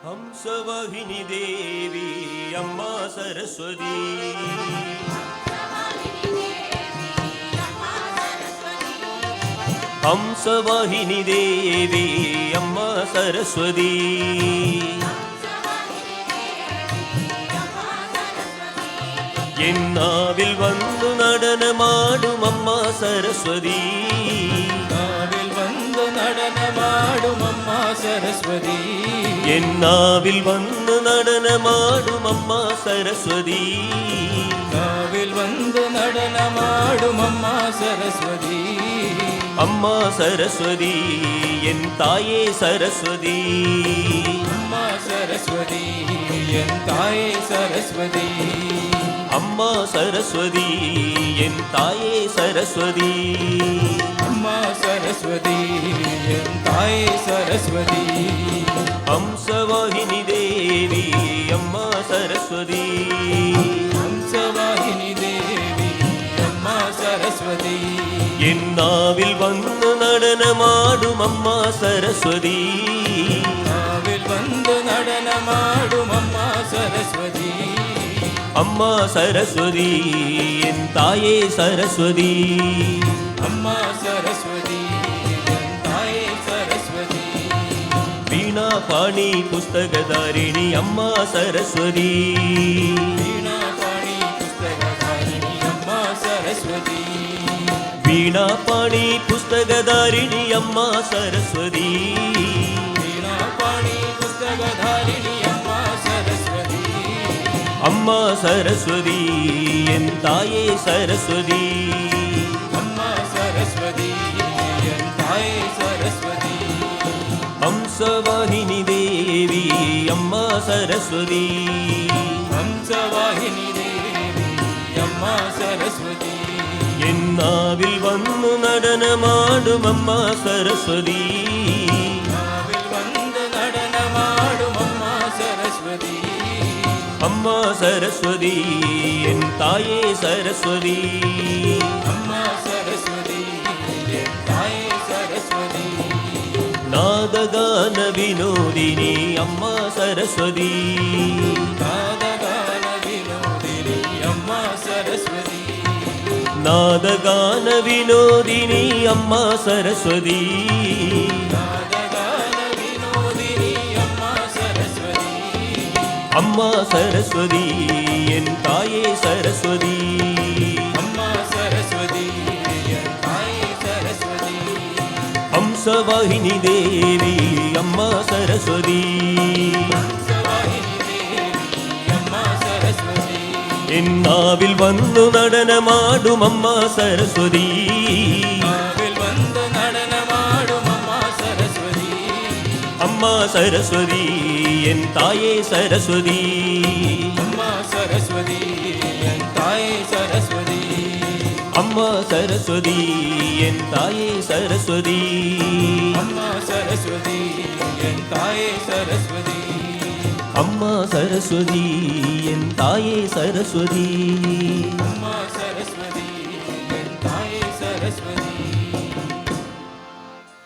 ಹಂಸವಾಹಿನಿ ದೇವಿ ಅಮ್ಮ ಸರಸ್ವತಿ. ಹಂಸವಾಹಿನಿ ದೇವಿ ಅಮ್ಮ ಸರಸ್ವತಿ. என்னாவில் வந்து நடனமாடும் அம்மா சரஸ்வதி. நாவில் வந்து நடனமாடும் அம்மா சரஸ்வதி. என்னாவில் வந்து நடனமாடும் அம்மா சரஸ்வதி. நாவில் வந்து நடனமாடும் அம்மா சரஸ்வதி. அம்மா சரஸ்வதி என் தாயே சரஸ்வதி. அம்மா சரஸ்வதி என் தாயே சரஸ்வதி. அம்மா சரஸ்வதி என் தாயே சரஸ்வதி. அம்மா சரஸ்வதி என் தாயே சரஸ்வதி. ஹம்சவாகினி தேவி அம்மா சரஸ்வதி. ஹம்சவாகினி தேவி அம்மா சரஸ்வதி. என் நாவில் வந்து நடனமாடும் அம்மா சரஸ்வதி. நாவில் வந்து நடனமாடும் அம்மா சரஸ்வதி. அம்மா சரஸ்வதி என் தாயே சரஸ்வதி. அம்மா சரஸ்வதி என் தாயே சரஸ்வதி. வீணா பாணி புஸ்தகதாரிணி அம்மா சரஸ்வதி. வீணா பாணி புஸ்தகதாரிணி அம்மா சரஸ்வதி. வீணா பாணி புஸ்தகதாரிணி அம்மா சரஸ்வதி. வீணா பாணி புஸ்தகதாரிணி அம்மா சரஸ்வதி. அம்மா சரஸ்வதி என் தாயே சரஸ்வதி. அம்மா சரஸ்வதி என் தாயே சரஸ்வதி. ஹம்சவாகினி தேவி அம்மா சரஸ்வதி. ஹம்சவாகினி தேவி அம்மா சரஸ்வதி. என் நாவில் வந்து நடனமாடும் அம்மா சரஸ்வதி. நாவில் வந்து நடனமாடும் அம்மா சரஸ்வதி. அம்மா சரஸ்வதி என் தாயே சரஸ்வதி. அம்மா சரஸ்வதி என் தாயே சரஸ்வதி. நாதகான வினோதினி அம்மா சரஸ்வதி. நாதகான வினோதினி அம்மா சரஸ்வதி. நாதகான வினோதினி அம்மா சரஸ்வதி. நாதகான வினோதினி அம்மா சரஸ்வதி. அம்மா சரஸ்வதி என் தாயே சரஸ்வதி. அம்மா சரஸ்வதி என் தாயே சரஸ்வதி. ஹம்சவாகினி தேவி அம்மா சரஸ்வதி. ஹம்சவாகினி தேவி அம்மா சரஸ்வதி. என் நாவில் வந்து நடனமாடும் அம்மா சரஸ்வதி. நாவில் வந்து நடனமாடும் அம்மா சரஸ்வதி. அம்மா சரஸ்வதி என் தாயே சரஸ்வதி. அம்மா சரஸ்வதி என் தாயே சரஸ்வதி. அம்மா சரஸ்வதி என் தாயே சரஸ்வதி. அம்மா சரஸ்வதி என் தாயே சரஸ்வதி. அம்மா சரஸ்வதி என் தாயே சரஸ்வதி. அம்மா சரஸ்வதி